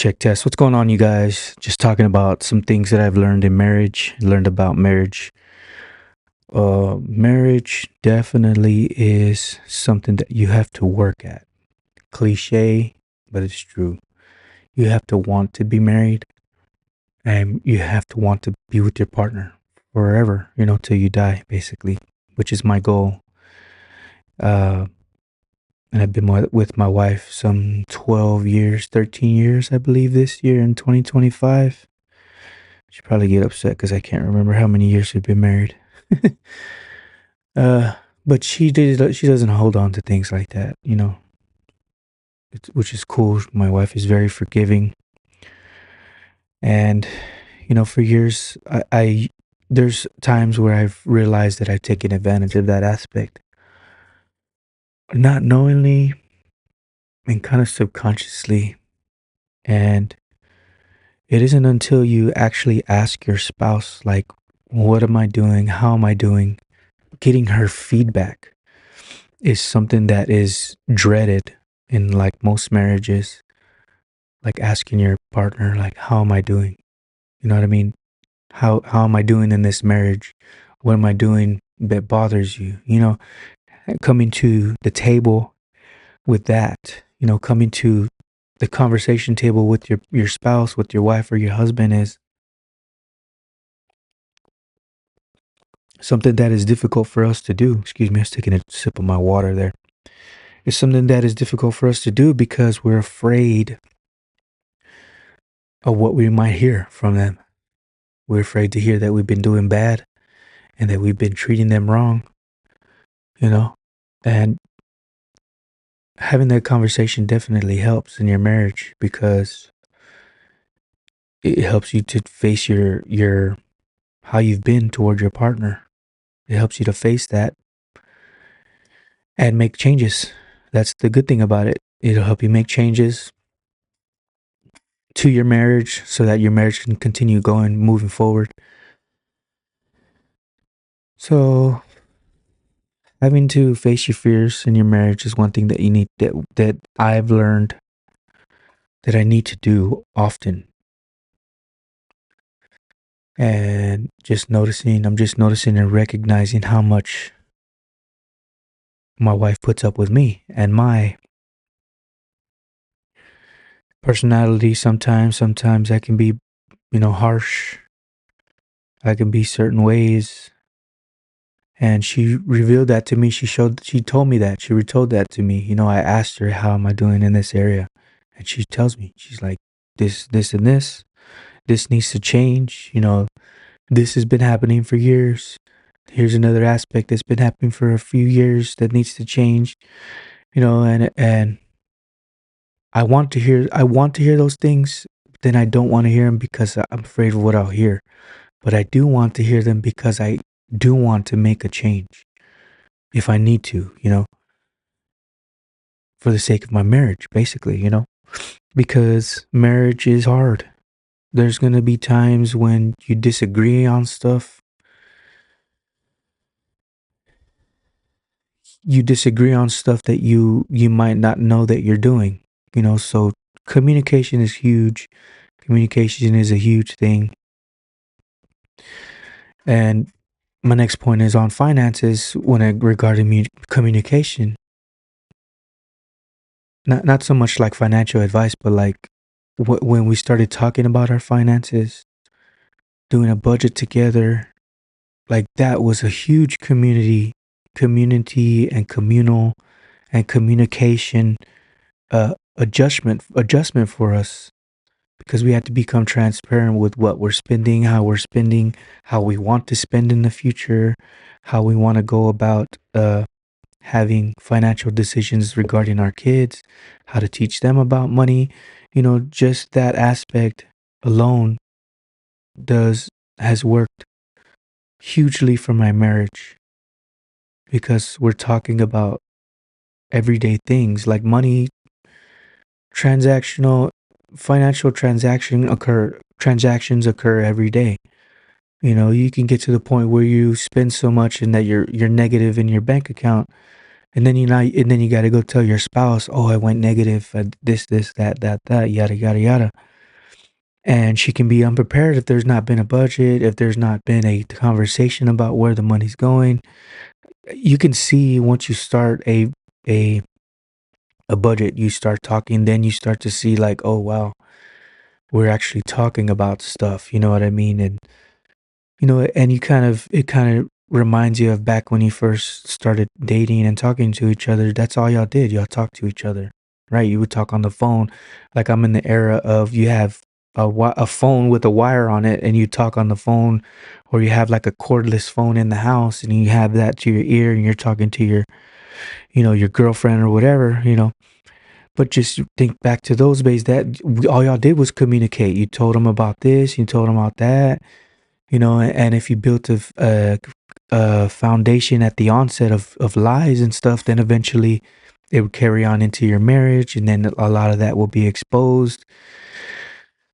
Check test. What's going on, you guys? Just talking about some things that I've learned in marriage, learned about marriage. Marriage definitely is something that you have to work at. Cliche, but it's true. You have to want to be married and you have to want to be with your partner forever, till you die, basically, which is my goal. Uh, and I've been with my wife some 12 years, 13 years, I believe, this year in 2025. She'd probably get upset because I can't remember how many years we've been married. uh, but she did. She doesn't hold on to things like that, which is cool. My wife is very forgiving, and for years, I there's times where I've realized that I've taken advantage of that aspect, not knowingly and kind of subconsciously. And it isn't until you actually ask your spouse, like, "What am I doing? How am I doing?" Getting her feedback is something that is dreaded in like most marriages. Like asking your partner, like, how am I doing? You know what I mean? How am I doing in this marriage? What am I doing that bothers you? Coming to the table with that, coming to the conversation table with your spouse, with your wife or your husband is something that is difficult for us to do. Excuse me, I was taking a sip of my water there. It's something that is difficult for us to do because we're afraid of what we might hear from them. We're afraid to hear that we've been doing bad and that we've been treating them wrong, you know? And having that conversation definitely helps in your marriage because it helps you to face your how you've been toward your partner. It helps you to face that and make changes. That's the good thing about it. It'll help you make changes to your marriage so that your marriage can continue going, moving forward. So having to face your fears in your marriage is one thing that you need that I've learned that I need to do often. And I'm just noticing and recognizing how much my wife puts up with me and my personality sometimes I can be, harsh. I can be certain ways. And she revealed that to me. She told me that. She retold that to me. I asked her, how am I doing in this area? And she tells me, she's like, this, and this. This needs to change. This has been happening for years. Here's another aspect that's been happening for a few years that needs to change. And I want to hear those things, but then I don't want to hear them because I'm afraid of what I'll hear. But I do want to hear them because I do want to make a change if I need to, for the sake of my marriage, basically, because marriage is hard. There's going to be times when you disagree on stuff. You disagree on stuff that you might not know that you're doing, so communication is huge. Communication is a huge thing. And my next point is on finances regarding communication. Not so much like financial advice, but like when we started talking about our finances, doing a budget together, like that was a huge community and communal and communication adjustment for us because we had to become transparent with what we're spending, how we want to spend in the future, how we want to go about having financial decisions regarding our kids, how to teach them about money. Just that aspect alone does has worked hugely for my marriage because we're talking about everyday things like money, transactional financial transactions occur every day. You can get to the point where you spend so much and that you're negative in your bank account, and then you got to go tell your spouse, "Oh, I went negative at this, that, yada, yada, yada." And she can be unprepared if there's not been a budget, if there's not been a conversation about where the money's going. You can see once you start a a budget, you start talking, then you start to see like, oh wow, we're actually talking about stuff, you know what I mean? And and it kind of reminds you of back when you first started dating and talking to each other. That's all y'all did. Y'all talked to each other, right? You would talk on the phone. Like I'm in the era of you have a phone with a wire on it and you talk on the phone, or you have like a cordless phone in the house and you have that to your ear and you're talking to your, your girlfriend or whatever, But just think back to those days that all y'all did was communicate. You told them about this, you told them about that, and if you built a foundation at the onset of lies and stuff, then eventually it would carry on into your marriage, and then a lot of that will be exposed.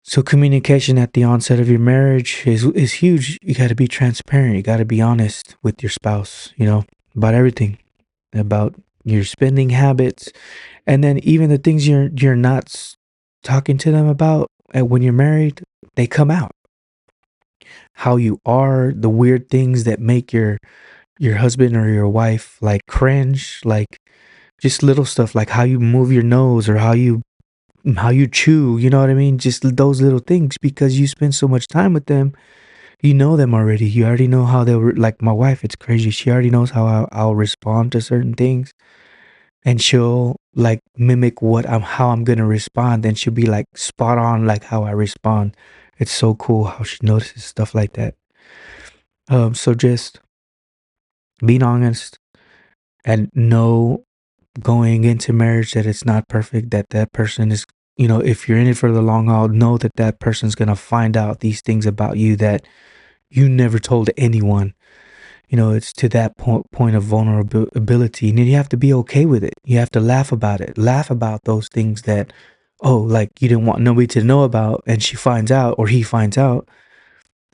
So communication at the onset of your marriage is huge. You got to be transparent. You got to be honest with your spouse, about everything, about your spending habits, and then even the things you're not talking to them about when you're married, they come out. How you are, the weird things that make your husband or your wife like cringe, like just little stuff like how you move your nose or how you chew, you know what I mean? Just those little things because you spend so much time with them. You know them already. You already know how they'll like my wife. It's crazy. She already knows how I'll respond to certain things, and she'll like mimic how I'm gonna respond, and she'll be like spot on like how I respond. It's so cool how she notices stuff like that. So just being honest and know going into marriage that it's not perfect, that that person is, if you're in it for the long haul, know that that person's going to find out these things about you that you never told anyone. It's to that point of vulnerability, and then you have to be okay with it. You have to laugh about it, laugh about those things that, oh, like you didn't want nobody to know about, and she finds out or he finds out.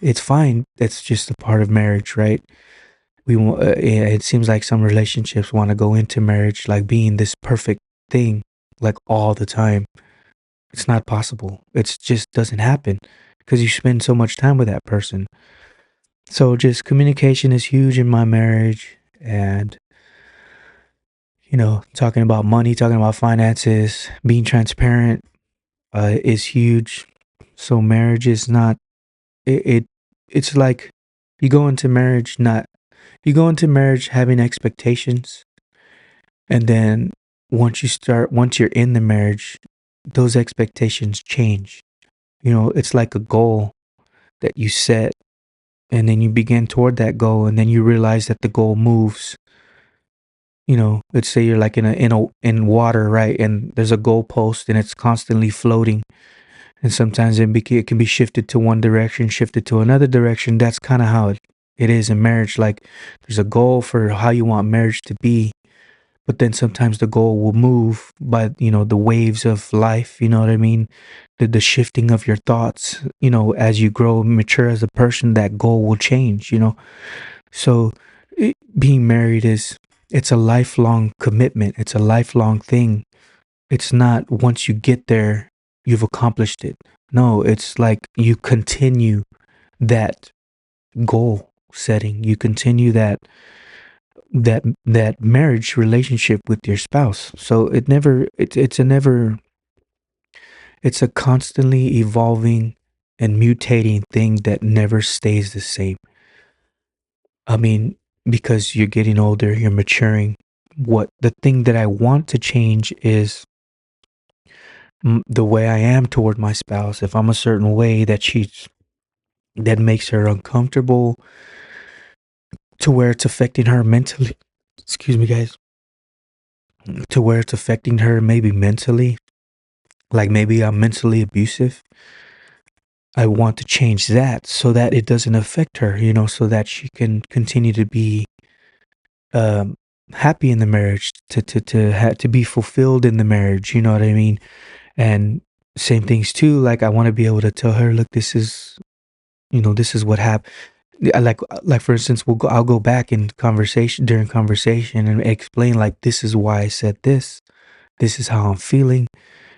It's fine. That's just a part of marriage, right? Yeah, it seems like some relationships want to go into marriage like being this perfect thing like all the time. It's not possible. It's just doesn't happen because you spend so much time with that person. So just communication is huge in my marriage, and talking about money, talking about finances, being transparent is huge. So marriage is not it it's like you go into marriage not you go into marriage having expectations. And then once you're in the marriage, those expectations change. It's like a goal that you set, and then you begin toward that goal, and then you realize that the goal moves. Let's say you're like in water, right? And there's a goalpost and it's constantly floating. And sometimes it can be shifted to one direction, shifted to another direction. That's kind of how it is in marriage. Like there's a goal for how you want marriage to be, but then sometimes the goal will move by the waves of life, you know what I mean, the shifting of your thoughts, as you grow and mature as a person, that goal will change, so being married it's a lifelong commitment, it's a lifelong thing. It's not once you get there you've accomplished it. No, it's like you continue that goal setting, you continue that marriage relationship with your spouse. So it's a constantly evolving and mutating thing that never stays the same. I mean, because you're getting older, you're maturing. What the thing that I want to change is the way I am toward my spouse. If I'm a certain way that makes her uncomfortable, to where it's affecting her mentally, excuse me guys, to where it's affecting her maybe mentally, like maybe I'm mentally abusive, I want to change that so that it doesn't affect her, so that she can continue to be um, happy in the marriage, to be fulfilled in the marriage. You know what I mean? And same things too. Like I want to be able to tell her, look, this is what happened. Like for instance, I'll go back in conversation and explain like this is why I said this. This is how I'm feeling.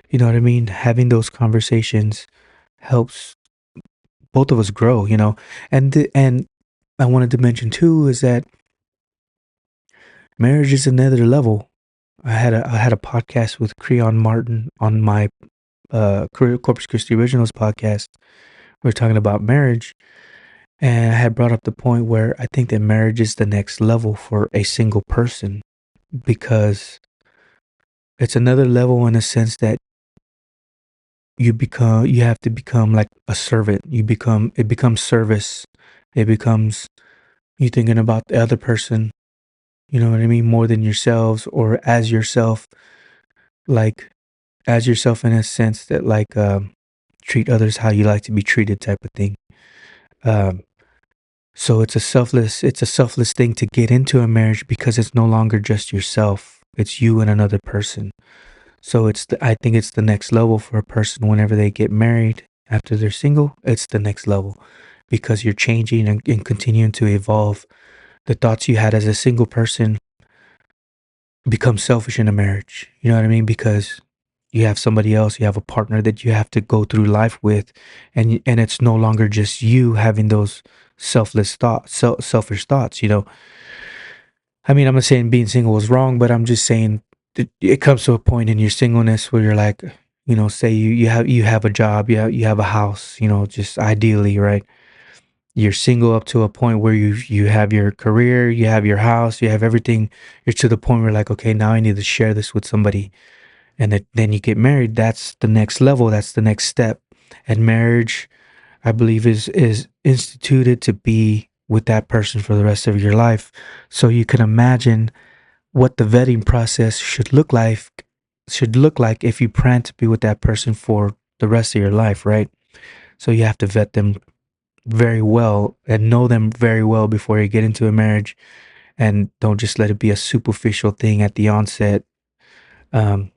You know what I mean? Having those conversations helps both of us grow, and I wanted to mention too is that marriage is another level. I had a podcast with Creon Martin on my Career Corpus Christi Originals podcast. We were talking about marriage, and I had brought up the point where I think that marriage is the next level for a single person because it's another level in a sense that you have to become like a servant. It becomes service. It becomes you thinking about the other person, you know what I mean, more than yourselves or like as yourself in a sense that like treat others how you like to be treated type of thing. Um so it's a selfless thing to get into a marriage because it's no longer just yourself. It's you and another person. So I think it's the next level for a person whenever they get married after they're single. It's the next level because you're changing and continuing to evolve. The thoughts you had as a single person become selfish in a marriage. You know what I mean? Because you have somebody else, you have a partner that you have to go through life with, and it's no longer just you having those selfish thoughts. I mean, I'm not saying being single is wrong, but I'm just saying it comes to a point in your singleness where you're like, say you have a job, you have a house, just ideally, right? You're single up to a point where you have your career, you have your house, you have everything. You're to the point where like, okay, now I need to share this with somebody, and then you get married. That's the next level. That's the next step. And marriage, I believe, is instituted to be with that person for the rest of your life. So you can imagine what the vetting process should look like if you plan to be with that person for the rest of your life, right? So you have to vet them very well and know them very well before you get into a marriage, and don't just let it be a superficial thing at the onset. Um,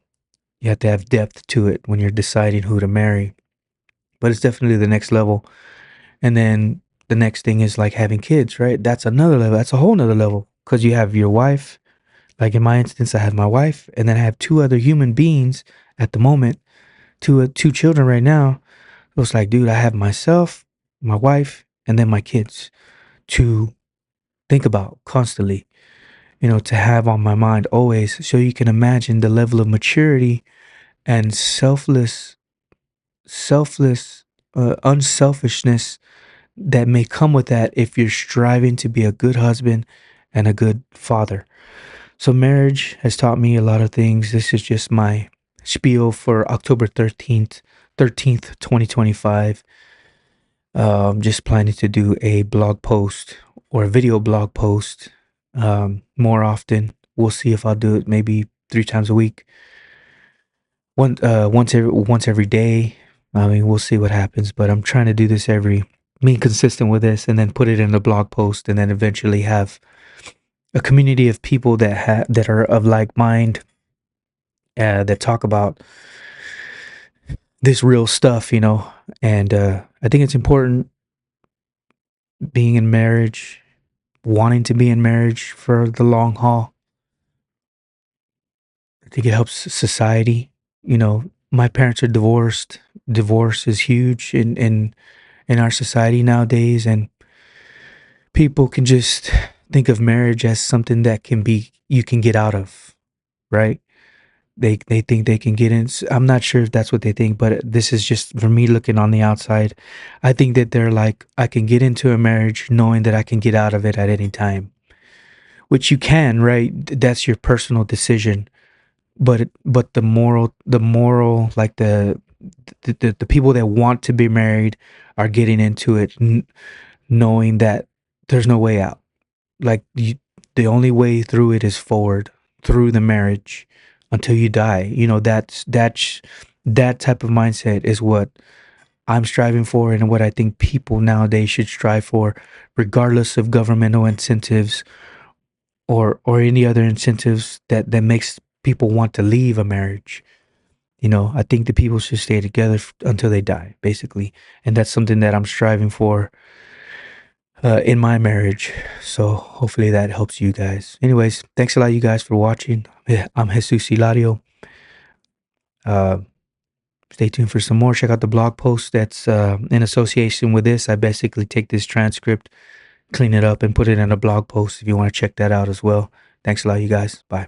you have to have depth to it when you're deciding who to marry. But it's definitely the next level. And then the next thing is like having kids, right? That's another level. That's a whole nother level because you have your wife. Like in my instance, I have my wife, and then I have two other human beings at the moment, two children right now. So it's like, dude, I have myself, my wife, and then my kids to think about constantly, to have on my mind always. So you can imagine the level of maturity and selfless, unselfishness that may come with that if you're striving to be a good husband and a good father. So marriage has taught me a lot of things. This is just my spiel for October 13th, 2025. Just planning to do a blog post or a video blog post more often. We'll see if I'll do it maybe 3 times a week. Once every day. I mean, we'll see what happens, but I'm trying to do this being consistent with this, and then put it in a blog post, and then eventually have a community of people that are of like mind, that talk about this real stuff, And I think it's important being in marriage, wanting to be in marriage for the long haul. I think it helps society. My parents are divorced. Divorce is huge in our society nowadays, and people can just think of marriage as something that you can get out of, right? They think they can get in. I'm not sure if that's what they think, but this is just for me looking on the outside. I think that they're like, I can get into a marriage knowing that I can get out of it at any time, which you can, right? That's your personal decision. But the moral, like the people that want to be married are getting into it, knowing that there's no way out. Like the only way through it is forward through the marriage until you die. That type of mindset is what I'm striving for, and what I think people nowadays should strive for, regardless of governmental incentives or any other incentives that makes people want to leave a marriage. I think the people should stay together until they die, basically, and that's something that I'm striving for in my marriage. So hopefully that helps you guys. Anyways, thanks a lot, you guys, for watching. Yeah, I'm Jesus Hilario. Uh, Stay tuned for some more. Check out the blog post that's in association with this. I basically take this transcript, clean it up, and put it in a blog post if you want to check that out as well. Thanks a lot, you guys. Bye.